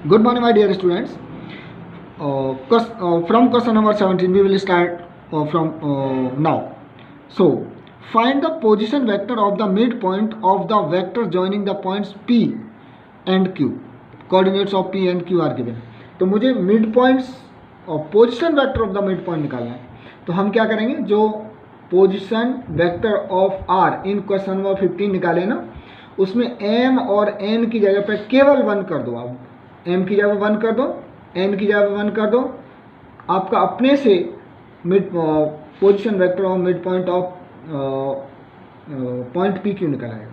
Good morning, my dear students. From question number 17, we will start from now. So, find the position vector of the midpoint of the vector joining the points P and Q. Coordinates of P and Q are given. तो मुझे mid points और position vector of the mid point निकालना है. तो हम क्या करेंगे, जो position vector of R in question number 15 निकाले ना, उसमें एम और एन की जगह पे केवल 1 कर दो. आप एम की जगह 1 कर दो, एन की जगह 1 कर दो. आपका अपने से mid position vector of mid point of point P Q निकल आएगा.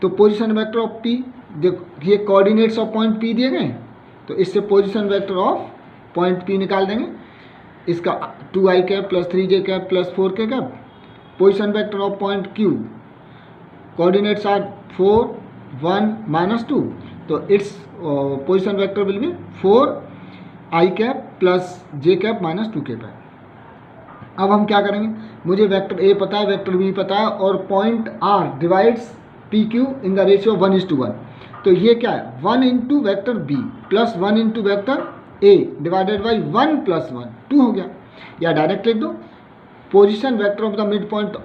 तो पोजिशन वेक्टर ऑफ पी, ये कोऑर्डिनेट्स ऑफ पॉइंट पी दिए गए, तो इससे position vector of point P निकाल देंगे. इसका 2i cap plus 3j cap plus 4k cap. Position vector of point Q, coordinates are 4 1 -2, तो its position vector will be 4i cap plus j cap minus 2k cap. अब हम क्या करेंगे, मुझे vector A पता है, वेक्टर बी पता है, और point R divides P Q in the ratio 1:1. तो ये क्या है, 1 into vector B plus 1 into vector A divided by 1 + 1 2 हो गया. या डायरेक्ट लिख दो, position vector of the mid point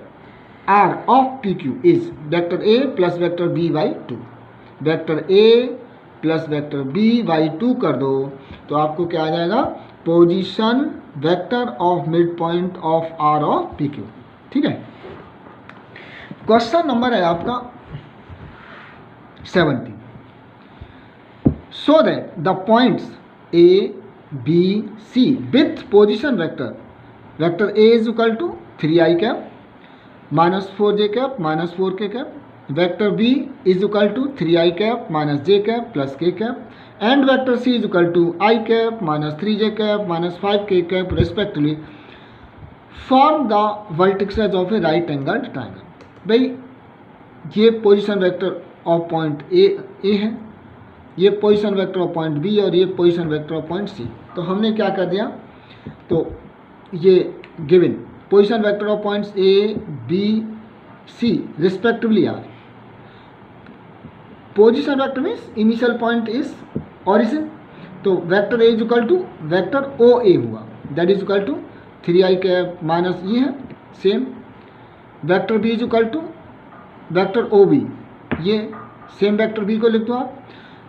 R of P Q is vector A plus vector B by 2. Vector A plus vector B by 2 कर दो, तो आपको क्या आ जाएगा, position vector of mid point of R of P Q. ठीक है. Question number है आपका 17. So that the points A, B, C with position vector A is equal to 3i cap minus 4j cap minus 4k cap. Vector B is equal to 3i cap minus j cap plus k cap, and vector C is equal to I cap minus 3j cap minus 5k cap respectively form the vertices of a right angled triangle. भाई ये position vector of point A है, ये position vector of point B, और ये position vector of point C. तो हमने क्या कर दिया, तो ये given position vector of points A B C respectively are. Position vector means initial point is origin. तो vector A is equal to vector O A हुआ, that is equal to 3i cap minus ये है same. Vector B is equal to vector O B, ये same vector B को लिख दो आप.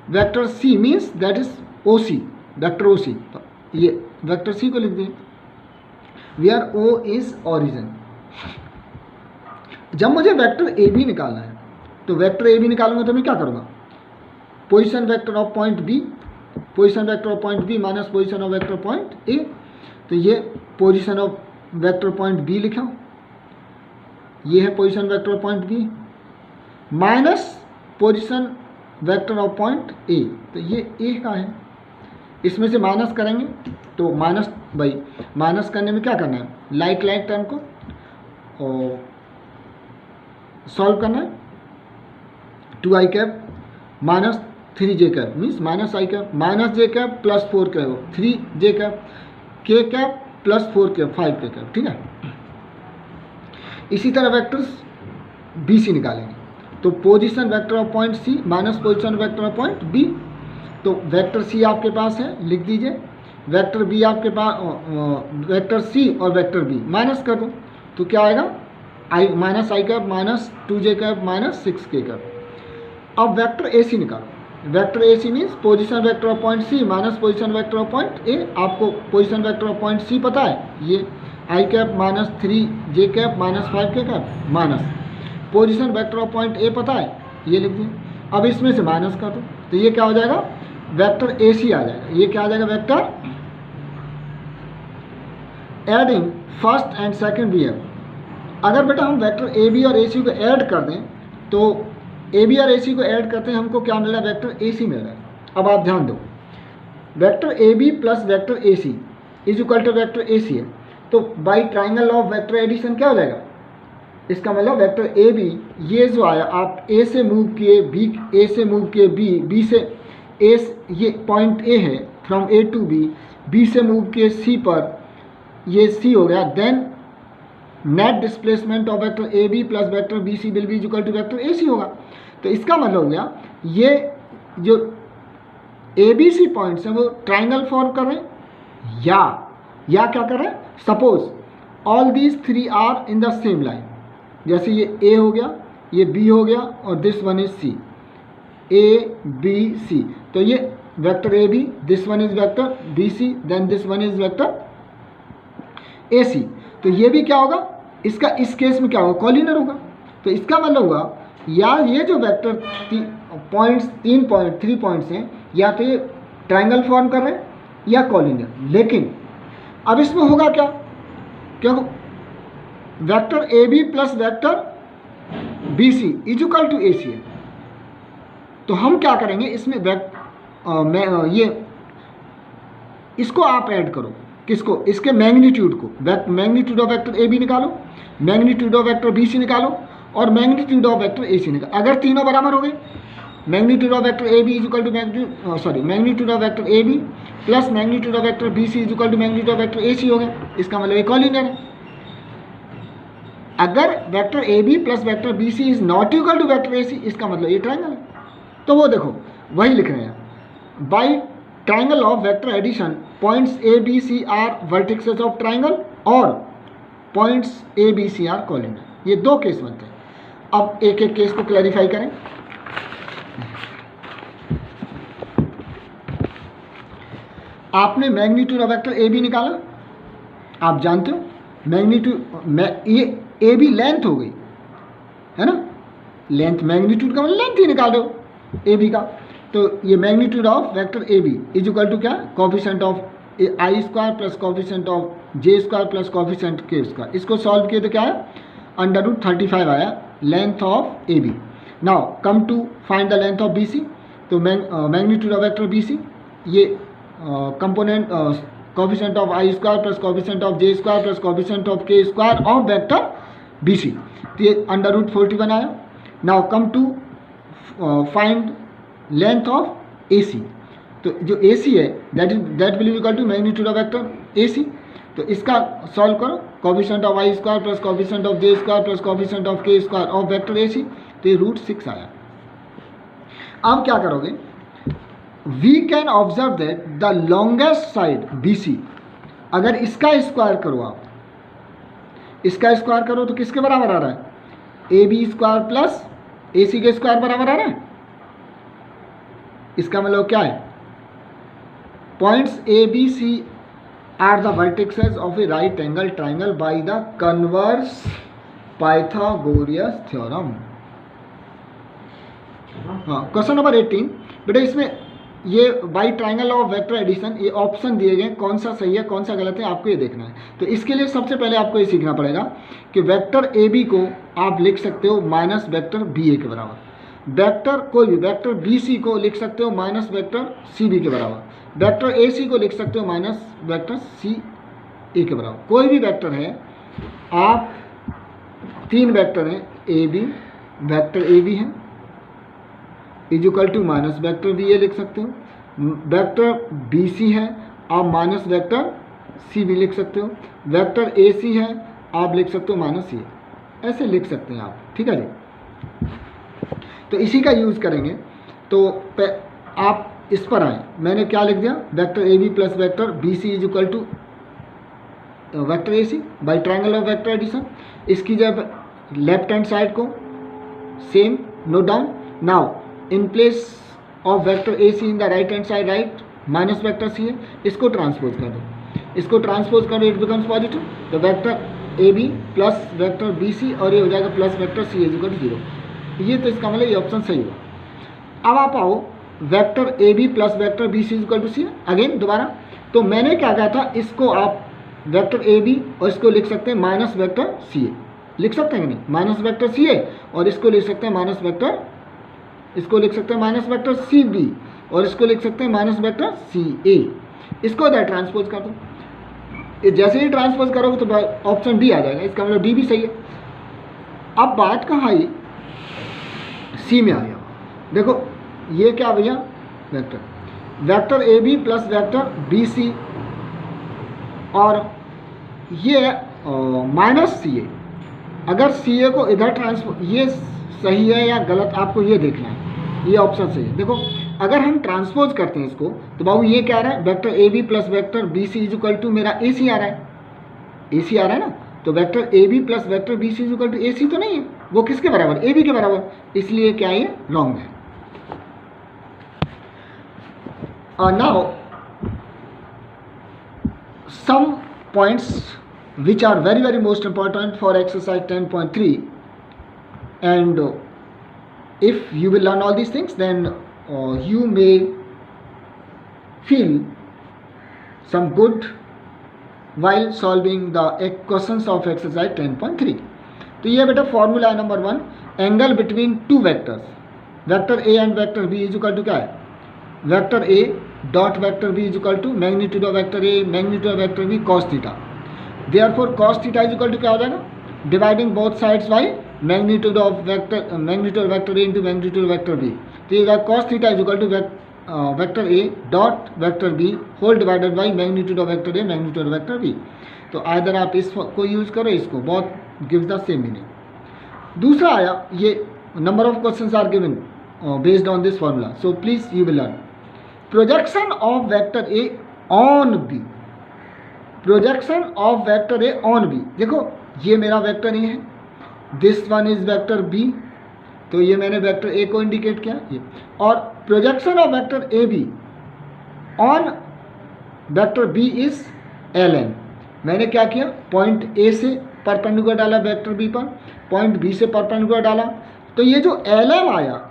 Vector C means that is O C, vector O C, तो ये वेक्टर सी को लिख दें, वेयर ओ इज ऑरिजिन. जब मुझे वेक्टर ए बी निकालना है, तो वेक्टर ए बी निकालूंगा तो मैं क्या करूँगा, position vector of point B, position vector of point B minus position of vector point A. तो ये position of vector point B लिखा, ये है position vector of point B minus position vector of point A. तो ये ए का है, इसमें से माइनस करेंगे, तो माइनस भाई माइनस करने में क्या करना है, लाइक टर्म को और सॉल्व करना है. 2i cap minus 3j cap means minus i cap minus j cap plus 4k हो 3j cap, k cap plus 4k 5k cap. ठीक है. इसी तरह वेक्टर्स बी सी निकालेंगे, तो position vector of point C minus position vector of point B. तो vector C आपके पास है, लिख दीजिए. वेक्टर बी आपके पास, वेक्टर सी और वेक्टर बी माइनस कर दो, तो क्या आएगा, I minus I cap minus 2j cap minus 6k cap. अब वेक्टर ए सी निकालो. Vector A C means position vector of point C minus position vector of point A. आपको position vector of point C पता है, ये I cap minus 3j cap minus 5k cap minus position vector of point A पता है, ये लिख दिए. अब इसमें से माइनस कर दो, तो ये क्या हो जाएगा, वेक्टर ए सी आ जाएगा. ये क्या आ जाएगा, vector adding first and second B है. अगर बेटा हम वेक्टर ए बी और ए सी को ऐड कर दें, तो ए बी और ए सी को ऐड करते हैं, हमको क्या मिल रहा है, वेक्टर ए सी मिल रहा है. अब आप ध्यान दो, vector A B plus vector A C is equal to vector A C है. तो by triangle of vector addition क्या हो जाएगा, इसका मतलब वेक्टर ए बी, ये जो आया आप ए से मूव किए बी, ए से मूव किए बी, बी से ए, ये पॉइंट ए है from A to B, B से मूव किए सी पर, ये सी हो गया. Then net displacement of vector A B plus vector B C will be equal to vector A C होगा. तो इसका मतलब हो गया, ये जो ABC पॉइंट्स हैं वो ट्राइंगल फॉर्म कर रहे हैं या क्या कर रहे हैं, suppose all these 3 are in the same line, जैसे ये A हो गया, ये B हो गया और this one is C, ABC, तो ये vector AB, this one is vector BC, then this one is vector AC, तो ये भी क्या होगा, इसका इस केस में क्या होगा, कॉलिनर होगा। तो इसका मतलब हुआ या ये जो वेक्टर पॉइंट्स 3 पॉइंट्स हैं या तो ये ट्राइंगल फॉर्म कर रहे हैं या कॉलिनर, लेकिन अब इसमें होगा क्या, क्योंकि vector AB plus vector BC is equal to AC है, तो हम क्या करेंगे इसमें इसको आप ऐड करो, किसको, इसके मैग्नीट्यूड को, मैग्नीट्यूड ऑफ वेक्टर AB निकालो, मैग्नीट्यूड ऑफ वेक्टर BC निकालो और मैग्नीट्यूड ऑफ वेक्टर AC निकालो। अगर तीनों बराबर हो गए, magnitude of vector AB is equal to magnitude of vector AB plus magnitude of vector BC is equal to magnitude of vector AC हो गया, इसका मतलब एक कॉलिनर है। अगर vector AB plus vector BC is not equal to vector AC, इसका मतलब ये ट्राइंगल है। तो वो देखो वही लिख रहे हैं, by triangle of vector addition points ABC are vertices of triangle और पॉइंट्स ABC आर कॉलिनर। ये 2 केस बनते हैं। अब एक एक केस को क्लैरिफाई करें। आपने मैग्नीट्यूड ऑफ वेक्टर AB निकाला, आप जानते हो मैग्नीट्यूड ये AB लेंथ हो गई है ना, लेंथ मैग्नीट्यूड का मतलब लेंथ ही निकाल दो AB का, तो ये magnitude of vector AB is equal to क्या, coefficient of I square plus coefficient of J square plus coefficient K square. इसको सॉल्व किए तो क्या है, √35 आया length of AB। Now come to find the length of BC, तो magnitude of vector BC ये component coefficient of I square plus coefficient of J square plus coefficient of K square of vector BC, तो ये √41 आया। Now come to find length of AC, तो जो AC है that will be equal to magnitude of vector AC, तो इसका solve करो, coefficient of I square plus coefficient of J square plus coefficient of K square of vector AC, तो ये √6 आया। अब क्या करोगे, we can observe that the longest side BC, अगर इसका स्क्वायर करो, आप इसका स्क्वायर करो तो किसके बराबर आ रहा है, AB स्क्वायर प्लस AC के स्क्वायर बराबर आ रहा है। इसका मतलब क्या है, points ABC are the vertices of a right angle triangle by the converse Pythagoras theorem. हाँ, क्वेश्चन नंबर 18 बेटा, इसमें ये by triangle of vector addition ये ऑप्शन दिए गए, कौन सा सही है कौन सा गलत है आपको ये देखना है। तो इसके लिए सबसे पहले आपको ये सीखना पड़ेगा कि वेक्टर AB को आप लिख सकते हो माइनस वेक्टर BA के बराबर, वेक्टर कोई भी वेक्टर BC को लिख सकते हो माइनस वेक्टर CB के बराबर, वेक्टर AC को लिख सकते हो माइनस वेक्टर CA के बराबर। कोई भी वेक्टर है, आप 3 वेक्टर हैं AB, वेक्टर AB है is equal to minus vector BA लिख सकते हो, वेक्टर BC है आप माइनस वेक्टर CB लिख सकते हो, वेक्टर AC है आप लिख सकते हो माइनस CA, ऐसे लिख सकते हैं आप, ठीक है जी। तो इसी का यूज़ करेंगे। तो आप इस पर आए, मैंने क्या लिख दिया, vector AB plus vector BC is equal to vector AC by triangle of vector addition. इसकी जब लेफ्ट हैंड साइड को same note down, now in place of vector AC in the right hand side right minus vector CA, इसको transpose कर दो, इसको transpose करो it becomes positive, तो vector AB plus vector BC और ये हो जाएगा plus vector CA is equal to 0। ये तो इसका मतलब ये ऑप्शन सही हुआ। अब आप आओ vector AB plus vector BC is equal to CA, again दोबारा, तो मैंने क्या कहा था, इसको आप वेक्टर AB और इसको लिख सकते हैं माइनस वेक्टर CA, लिख सकते हैं नहीं, माइनस वेक्टर CA, और इसको लिख सकते हैं माइनस वेक्टर, इसको लिख सकते हैं माइनस वेक्टर CB और इसको लिख सकते हैं माइनस वेक्टर CA। इसको इधर ट्रांसपोज कर दो, जैसे ही ट्रांसपोज करोगे तो ऑप्शन D आ जाएगा, इसका मतलब D भी सही है। अब बात कहाँ आई, C में आ गया। देखो ये क्या भैया, vector AB plus vector BC और ये माइनस CA, अगर CA को इधर ट्रांसफर, ये सही है या गलत आपको ये देखना है, ये ऑप्शन सही है। देखो अगर हम ट्रांसपोज करते हैं इसको तो बाबू ये क्या आ रहा है, vector A B plus vector B C is equal to मेरा ए सी आ रहा है, ए सी आ रहा है ना, तो vector A B plus vector B C is equal to A C तो नहीं है, वो किसके बराबर, ए बी के बराबर, इसलिए क्या ये रॉन्ग है। Now some points which are very very most important for exercise 10.3, and if you will learn all these things then you may feel some good while solving the questions of exercise 10.3। तो ये बेटा formula है number 1, angle between two vectors, vector A and vector B is equal to क्या है, vector A dot vector B is equal to magnitude of vector A magnitude of vector B cos theta, therefore cos theta is equal to क्या हो जाएगा, dividing both sides by magnitude of vector A into magnitude of vector B, तो ये cos theta is equal to vector A dot vector B whole divided by magnitude of vector A magnitude of vector B. तो either आप इसको use करो, इसको, बहुत gives the same meaning. दूसरा आया, ये number of questions are given based on this formula, so please you will learn projection of vector A on B, projection of vector A on B, देखो ये मेरा vector A है, this one is vector B, तो ये मैंने vector A को indicate किया ये, और projection of vector A B on vector B is L N, मैंने क्या किया, पॉइंट ए से परपेंडिकुलर डाला वेक्टर बी पर, पॉइंट बी से परपेंडिकुलर डाला, तो ये जो एल एम आया,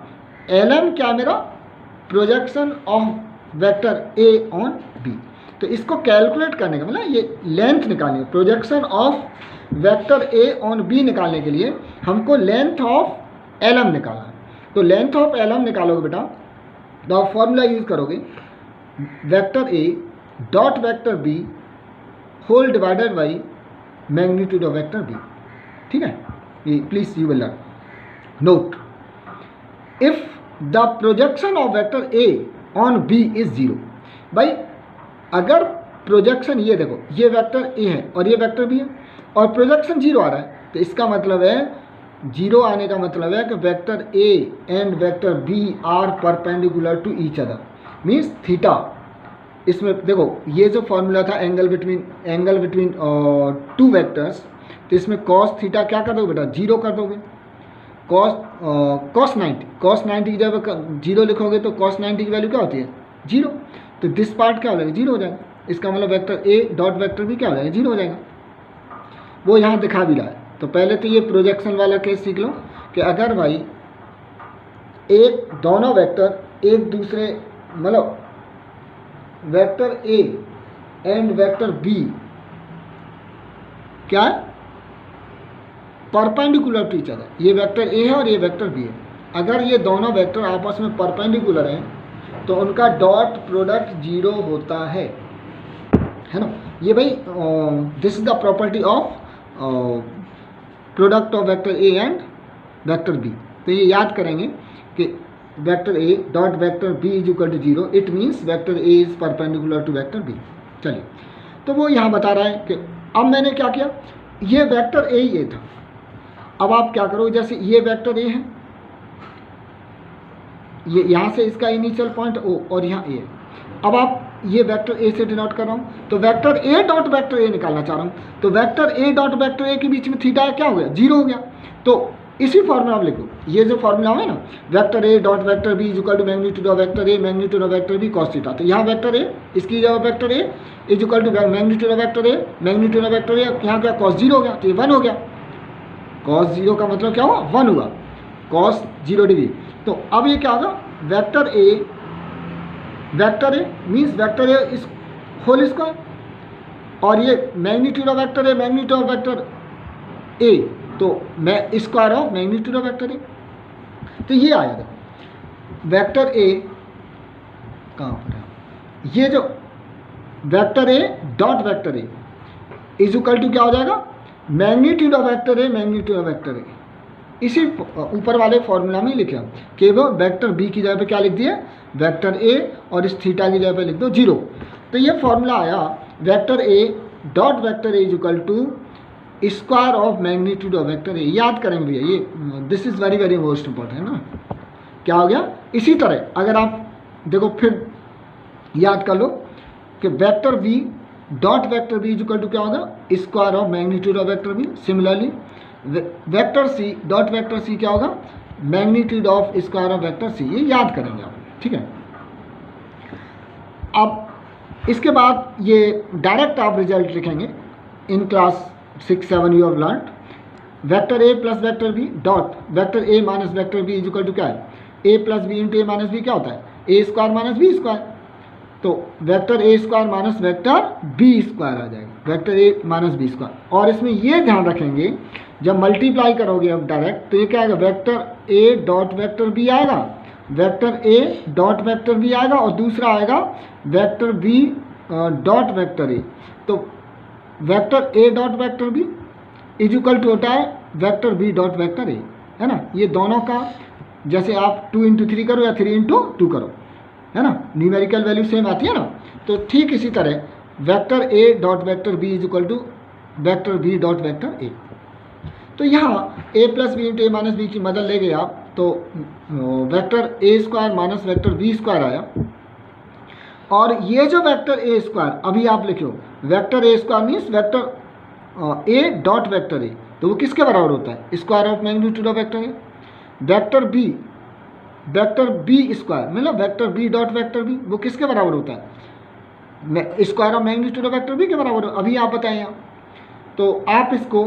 एल एम क्या मेरा, projection of vector A on B. तो इसको कैलकुलेट करने का मतलब ये लेंथ निकालनी है, projection of vector A on B निकालने के लिए हमको लेंथ ऑफ एल एम निकालना है। तो लेंथ ऑफ एल एम निकालोगे बेटा तो आप फॉर्मूला यूज करोगे, vector A dot vector B whole divided by magnitude of vector B, ठीक है, ये please you will learn. Note, if the projection of vector A on B is zero, भाई अगर प्रोजेक्शन, ये देखो ये वेक्टर ए है और ये वेक्टर बी है और प्रोजेक्शन जीरो आ रहा है, तो इसका मतलब है, जीरो आने का मतलब है कि vector A and vector B are perpendicular to each other, means theta. इसमें देखो ये जो फॉर्मूला था एंगल बिटवीन टू वेक्टर्स, तो इसमें कॉस थीटा क्या कर दोगे बेटा, जीरो कर दोगे, कॉस 90 की जगह जीरो लिखोगे तो कॉस 90 की वैल्यू क्या होती है, जीरो, तो दिस पार्ट क्या हो जाएगा, जीरो हो जाएगा, इसका मतलब वेक्टर ए डॉट वेक्टर भी क्या हो जाएगा, जीरो हो जाएगा, वो यहाँ दिखा भी रहा है। तो पहले तो ये प्रोजेक्शन वाला केस सीख लो कि अगर भाई एक दोनों वेक्टर एक दूसरे, मतलब vector A and vector B क्या है, परपेंडिकुलर टू ईच अदर, ये वेक्टर ए है और ये वेक्टर बी है, अगर ये दोनों वेक्टर आपस में परपेंडिकुलर हैं तो उनका डॉट प्रोडक्ट जीरो होता है ना, ये भाई this is the property of product of vector A and vector B. तो ये याद करेंगे कि vector A dot vector B is equal to zero, it means vector A is perpendicular to vector B. चलिए, तो वो यहाँ बता रहा है कि अब मैंने क्या किया, ये वेक्टर ए ये था, अब आप क्या करो, जैसे ये वेक्टर ए है, ये यहाँ से इसका इनिशियल पॉइंट ओ और यहाँ ए, अब आप ये वेक्टर ए से डिनोट कर रहा हूँ, तो vector A dot vector A निकालना चाह रहा हूँ, तो वेक्टर ए डॉट वेक्टर ए के बीच में थीटा क्या हो गया, जीरो हो गया। तो इसी फॉर्मूला में लिखो, ये जो फॉर्मूला है ना, vector A dot vector B is equal to magnitude of vector A magnitude of vector B cos theta, तो यहाँ वेक्टर ए, इसकी जगह vector A is equal to magnitude of vector A magnitude of vector A, यहाँ क्या cos zero हो गया, तो ये 1 हो गया, कॉस जीरो का मतलब क्या हुआ, 1 हुआ, कॉस 0 डिग्री। तो अब ये क्या होगा, वेक्टर ए मीन्स वेक्टर ए इस होल स्क्वायर, और ये magnitude of vector A magnitude of vector A, तो मैं square of magnitude of vector A, तो ये आया देखो वेक्टर ए कहाँ पर है, ये जो vector A dot vector A is equal to क्या हो जाएगा, magnitude of vector A magnitude of vector A, इसी ऊपर वाले फॉर्मूला में लिखा कि वो वेक्टर बी की जगह पे क्या लिख दिया, वेक्टर ए, और इस थीटा की जगह पे लिख दो जीरो। तो ये फॉर्मूला आया vector A dot vector A is equal to square of magnitude of vector A. याद करेंगे भैया, ये this is very very most important है ना, क्या हो गया। इसी तरह अगर आप देखो फिर याद कर लो कि vector v dot vector v equal to क्या होगा, square of magnitude of vector v। Similarly vector c dot vector c क्या होगा, magnitude of square of vector c। ये याद करेंगे आप, ठीक है। अब इसके बाद ये डायरेक्ट आप रिजल्ट लिखेंगे in class 6-7 you have learn. Vector a plus vector b dot vector a minus vector b is equal to क्या है, a plus B into A minus B क्या होता है, A square minus B square. तो vector A square minus vector B square आ जाएगा, vector A minus B square. और इसमें ये ध्यान रखेंगे जब मल्टीप्लाई करोगे अब डायरेक्ट तो ये क्या आएगा, vector A dot vector B आएगा, vector A dot vector B आएगा, और दूसरा आएगा vector B dot vector A. तो vector A dot vector B is equal to होता है vector B dot vector A, है ना। ये दोनों का जैसे आप 2 इंटू 3 करो या 3 इंटू 2 करो, है ना, न्यूमेरिकल वैल्यू सेम आती है ना। तो ठीक इसी तरह vector A dot vector B is equal to vector B dot vector A. तो यहाँ A plus B into A minus B की मदद ले गए आप, तो vector A square minus vector B square आया। और ये जो वेक्टर ए स्क्वायर अभी आप लिखो, vector A square means vector A dot vector A, तो वो किसके बराबर होता है, square of magnitude of vector A. Vector B square मतलब vector B dot vector B, वो किसके बराबर होता है, square of magnitude of vector B के बराबर हो। अभी आप बताएं यहाँ, तो आप इसको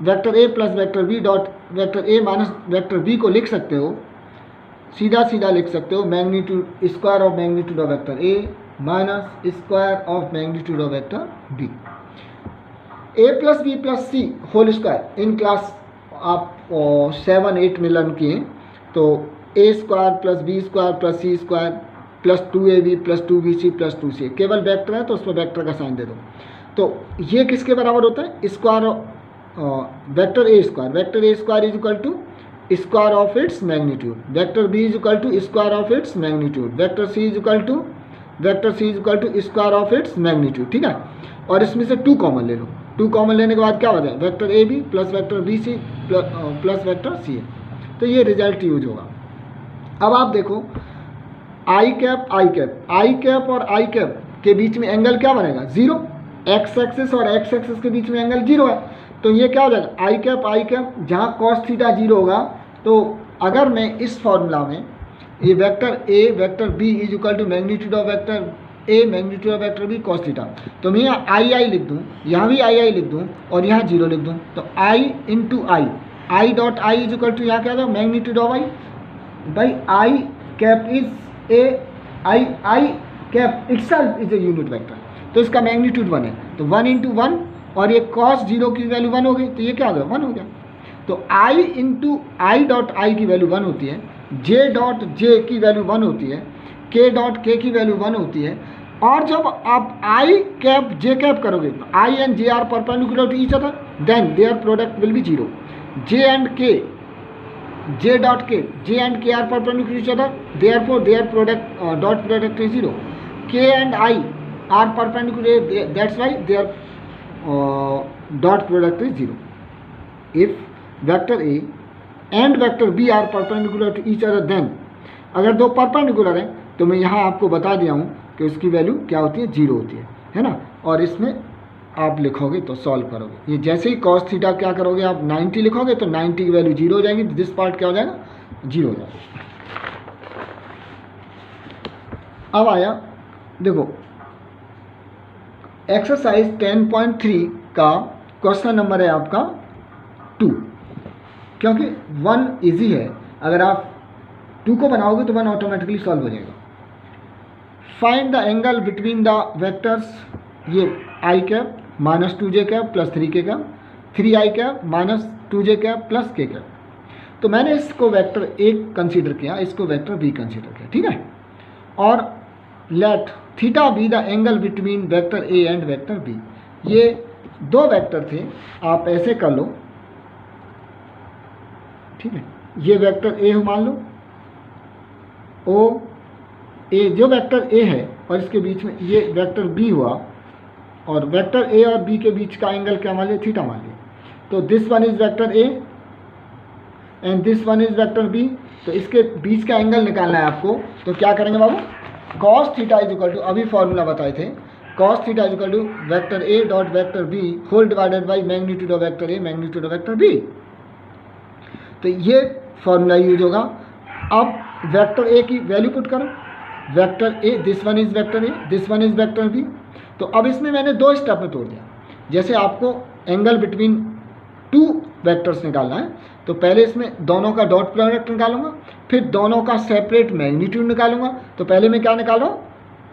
vector A plus vector B dot vector A minus vector B को लिख सकते हो, सीधा सीधा लिख सकते हो, magnitude square of magnitude of vector A minus square of magnitude of vector B. A plus B plus C whole square in class आप 7-8 में लर्न किए। तो A square plus B square plus C square plus 2ab plus 2bc plus 2c, केवल vector है तो उस पर vector का साइन दे दो। तो ये किसके बराबर होता है, square vector A square is equal to square of its magnitude, vector B is equal to square of its magnitude, vector C is equal to square of its magnitude, ठीक है। और इसमें से 2 कॉमन ले लो, 2 कॉमन लेने के बाद क्या हो जाए, vector A B plus vector B C plus vector C है। तो ये रिजल्ट यूज होगा। अब आप देखो आई कैप और आई कैप के बीच में एंगल क्या बनेगा, 0। एक्स एक्सिस और एक्स एक्सिस के बीच में एंगल 0 है, तो ये क्या हो जाएगा, आई कैप जहाँ कॉस थीटा 0 होगा। तो अगर मैं इस फॉर्मूला में ये vector A vector B is equal to magnitude of vector A magnitude of vector B cos theta, तो मैं यहाँ आई लिख दूँ, यहाँ भी आई लिख दूँ और यहाँ 0 लिख दूँ। तो I into I dot I is equal to यहाँ क्या होगा, magnitude of I by I cap is a I cap itself is a unit vector, तो इसका मैग्नीट्यूड 1 है। तो 1 इंटू 1 और ये कॉस 0 की वैल्यू 1 हो गई, तो ये क्या हो गया, 1 हो गया। तो आई इंटू आई डॉट आई की वैल्यू 1 होती है, जे डॉट जे की वैल्यू 1 होती है, के डॉट के की वैल्यू 1 होती है। और जब आप आई कैप जे कैप करोगे तो I and J are perpendicular to each other, then their product will be 0। J and K J dot K J and K are perpendicular to each other, therefore their product dot product is 0। K and I are perpendicular, that's why their dot product is 0. If vector A and vector B are perpendicular to each other, then अगर दो perpendicular हैं तो मैं यहाँ आपको बता दिया हूँ कि उसकी वैल्यू क्या होती है, 0 होती है ना। और इसमें आप लिखोगे तो सॉल्व करोगे, ये जैसे ही cos थीटा क्या करोगे आप 90 लिखोगे तो 90 की वैल्यू 0 हो जाएगी, दिस पार्ट क्या हो जाएगा, 0 हो जाएगा। अब आया देखो एक्सरसाइज 10.3 का क्वेश्चन नंबर है आपका 2, क्योंकि 1 इजी है, अगर आप 2 को बनाओगे तो 1 ऑटोमेटिकली सॉल्व हो जाएगा। Find the angle between the vectors, ये I cap minus 2j cap plus 3k cap, 3i cap minus 2j cap plus k cap. तो मैंने इसको वेक्टर A कंसीडर किया, इसको वेक्टर B कंसीडर किया, ठीक है। और let theta be the angle between vector A and vector B. ये 2 वेक्टर थे, आप ऐसे कर लो, ठीक है। ये वेक्टर ए हो मान लो, ओ ए जो वेक्टर ए है और इसके बीच में ये वेक्टर बी हुआ, और वेक्टर ए और बी के बीच का एंगल क्या मान लिया, थीटा मान लिया। तो this one is vector A and this one is vector B, तो इसके बीच का एंगल निकालना है आपको। तो क्या करेंगे बाबू, cos theta is equal to, अभी फॉर्मूला बताए थे, cos theta is equal to vector A dot vector B whole divided by magnitude of vector A magnitude of vector B. तो ये फॉर्मूला यूज होगा। अब वेक्टर ए की value put करो, vector A, this one is vector A, this one is vector B. तो अब इसमें मैंने दो स्टेप में तोड़ दिया। जैसे आपको एंगल बिटवीन टू वेक्टर्स निकालना है, तो पहले इसमें दोनों का डॉट प्रोडक्ट निकालूंगा, फिर दोनों का सेपरेट मैग्नीट्यूड निकालूंगा। तो पहले मैं क्या निकालूँ,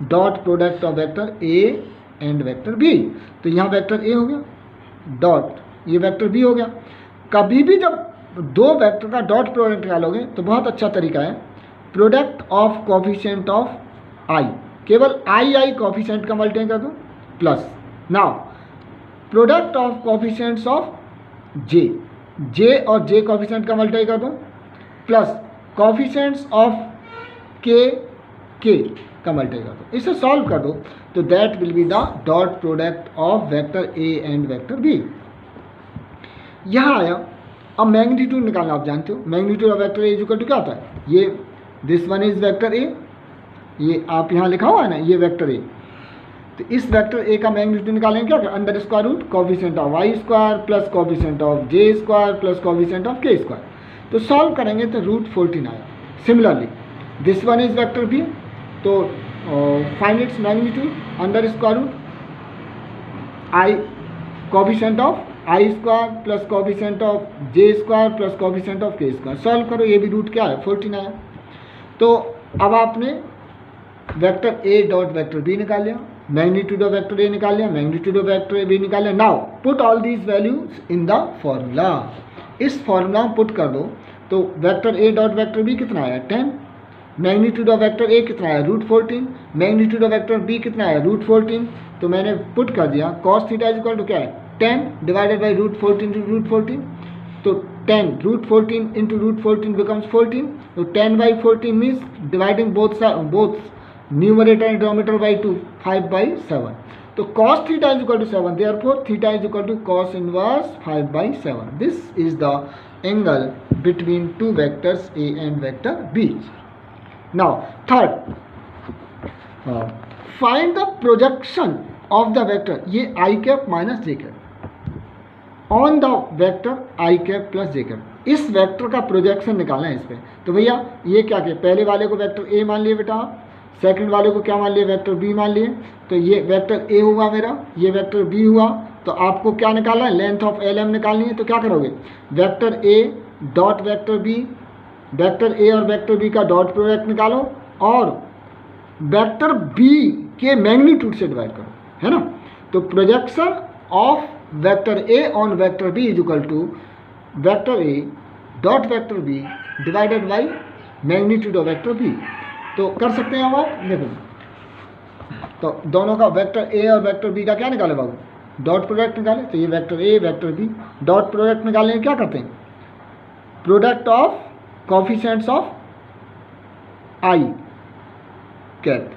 dot product of vector A and vector B. तो यहाँ वेक्टर ए हो गया, डॉट ये वेक्टर बी हो गया। कभी भी जब दो वेक्टर का डॉट प्रोडक्ट निकालोगे तो बहुत अच्छा तरीका है, product of coefficient of I, केवल आई कोफिशिएंट का मल्टीप्लाई कर दो, plus now product of coefficients of J और जे कोफिशिएंट का मल्टीप्लाई कर दो, प्लस कोफिशिएंट्स ऑफ के का मल्टीप्लाई कर दो। इसे सॉल्व कर दो तो that will be the dot product of vector A and vector B. यहाँ आया। अब मैग्नीट्यूड निकालना आप जानते हो, magnitude of vector A is equal to क्या होता है, ये this one is vector A, ये आप यहाँ लिखा हुआ है ना, ये वेक्टर ए। तो इस वेक्टर ए का मैग्नीट्यूड निकालेंगे क्या, under square root coefficient of Y square plus coefficient of J square plus coefficient of K square. तो सॉल्व करेंगे तो √14 आया। Similarly this one is vector B, तो find its magnitude under square root I coefficient of I square plus coefficient of J square plus coefficient of K square. Solve करो, ये भी root क्या है 14 आया। तो अब आपने vector A dot vector B निकाल लिया, मैग्नीट्यूड ऑफ वेक्टर ए निकाल लिया, मैग्नीट्यूड ऑफ वेक्टर बी निकाल लिया। Now put all these values in the formula. इस फॉर्मूला में पुट कर दो तो vector A dot vector B कितना आया 10, मैग्नीट्यूड ऑफ वेक्टर ए कितना आया √14, मैग्नीट्यूड ऑफ वेक्टर बी कितना आया √14। तो मैंने पुट कर दिया cos theta is equal to क्या है 10 डिवाइडेड बाई √14 टू √14। तो 10 √14 इंटू √14 बिकम्स 14। तो 10/14 means dividing both numerator and denominator by 2, 5/7। तो cos theta is equal to 7, therefore theta is equal to cos inverse 5/7। This is the angle between two vectors A and vector B. Now third, find the projection of the vector, ये I cap minus J cap on the vector I cap plus J cap. इस vector का projection निकालना है इस पर। तो भैया ये क्या किया, पहले वाले को वेक्टर ए मान लिए बेटा, सेकंड वाले को क्या मान लिए वेक्टर बी मान लिए। तो ये वेक्टर ए हुआ मेरा, ये वेक्टर बी हुआ। तो आपको क्या निकालना है, लेंथ ऑफ एल एम निकालनी है। तो क्या करोगे, vector A dot vector B, vector A और वेक्टर बी का डॉट प्रोडक्ट निकालो और वेक्टर बी के मैग्नीट्यूड से डिवाइड करो, है ना। तो projection of vector A on vector B is equal to vector A dot vector B divided by magnitude of vector B. तो कर सकते हैं हम आप, देखो तो दोनों का वेक्टर ए और वेक्टर बी का क्या निकाले बाबू, डॉट प्रोडक्ट निकाले। तो ये vector A vector B dot product निकालने क्या करते हैं, product of coefficients of I cap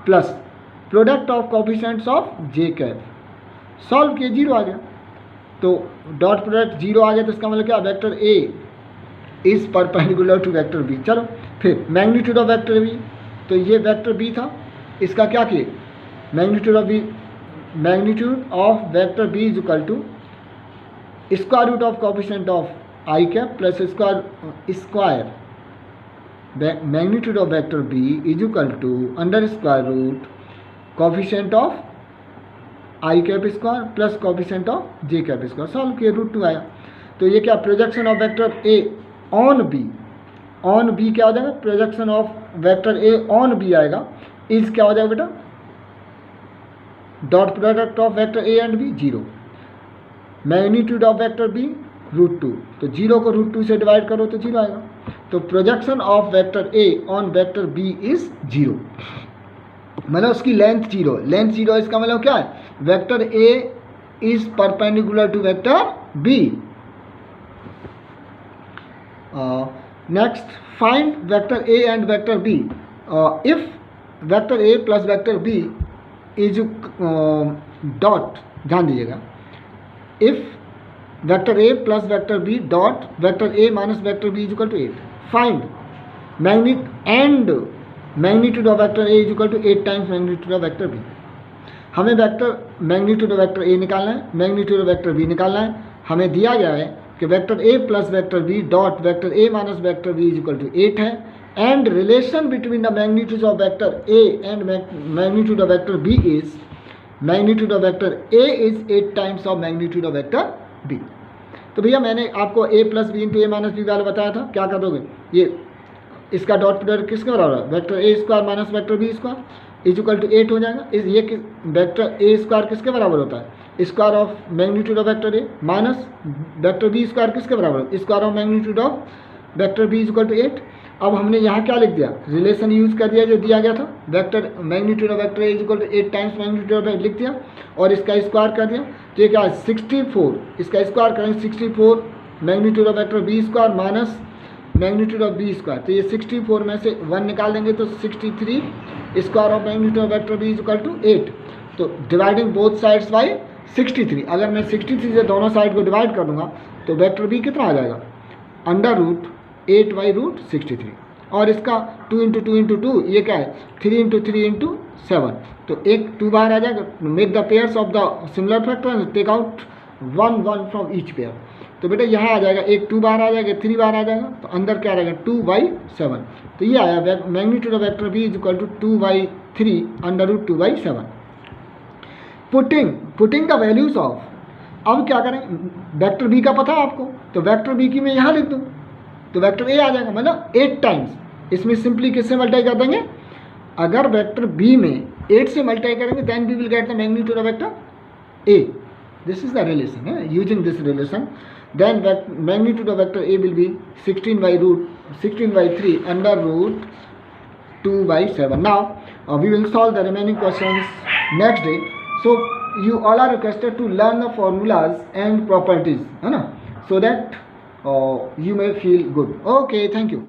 plus product of coefficients of J cap. Solve किए 0 आ गया। तो डॉट प्रोडक्ट 0 आ गया, तो इसका मतलब क्या, vector A is perpendicular to vector B. चलो फिर मैग्नीट्यूड ऑफ वेक्टर बी, तो ये वेक्टर बी था, इसका क्या किए, magnitude of B, magnitude of vector B is equal to square root of coefficient of I cap plus square magnitude of vector B is equal to under square root coefficient of I cap square plus coefficient of J cap square. Solve किए √2 आया। तो ये क्या, projection of vector A on B क्या हो जाएगा, projection of vector A on B आएगा, is क्या हो जाएगा बेटा, dot product of vector A and B 0, magnitude of vector B √2। तो 0 को √2 से डिवाइड करो तो 0 आएगा। तो projection of vector A on vector B is 0, मतलब उसकी लेंथ 0, लेंथ 0 इसका मतलब क्या है, vector A is perpendicular to vector B. Next, find vector A and vector B if vector A plus vector B is dot, ध्यान दीजिएगा, if vector A plus vector B dot vector A minus vector B is equal to 8। Find magnitude and magnitude of vector A is equal to 8 times magnitude of vector B. हमें vector magnitude of vector A निकालना है, magnitude of vector B निकालना है। हमें दिया गया है कि vector A plus vector B dot vector A minus vector B is equal to 8 है, and relation between the magnitude of vector A and magnitude of vector B is magnitude of vector A is 8 times of magnitude of vector B. तो भैया मैंने आपको A plus B into A minus B वाला बताया था, क्या कर दोगे, ये इसका डॉट प्रोडक्ट किसके बराबर है, vector A square minus vector B square is equal to 8 हो जाएगा। इस ये वेक्टर ए स्क्वायर किसके बराबर होता है, square of magnitude of vector A minus vector B square किसके बराबर है, square of magnitude of vector B is equal to 8। अब हमने यहाँ क्या लिख दिया, रिलेशन यूज कर दिया जो दिया गया था, vector magnitude of vector A is equal to 8 times magnitude of vector लिख दिया और इसका स्क्वायर कर दिया। तो ये क्या है 64, इसका स्क्वायर करेंगे 64 magnitude of vector B square minus magnitude of B square. तो ये 64 में से 1 निकाल देंगे तो 63 square of magnitude of vector B is equal to 8। तो डिवाइडिंग बोथ साइड्स बाई 63, अगर मैं 63 से दोनों साइड को डिवाइड कर दूंगा तो वेक्टर बी कितना आ जाएगा, अंडर रूट 8 बाई रूट 63। और इसका 2 इंटू 2 इंटू 2 ये क्या है 3 इंटू 3 इंटू 7, तो एक 2 बाहर आ जाएगा। Make the pairs of the similar factor take out 1 1 from each pair. तो बेटा यहाँ आ जाएगा एक 2 बाहर आ जाएगा, 3 बाहर आ जाएगा, तो अंदर क्या रहेगा 2/7। तो ये आया magnitude of vector B is equal to 2/3 under root 2/7। Putting the values of, अब क्या करें, वेक्टर बी का पता है आपको, तो वेक्टर बी की मैं यहाँ लिख दूँ तो वेक्टर ए आ जाएगा, मतलब 8 टाइम्स। इसमें सिंपली किससे मल्टीप्लाई कर देंगे, अगर वेक्टर बी में 8 से मल्टीप्लाई करेंगे then we will get the magnitude of vector A. This is the relation, using this relation then magnitude of vector A will be 16/3 under root 2/7. Now we will solve the remaining questions next day. So you all are requested to learn the formulas and properties, है ना, so that you may feel good. Okay, thank you.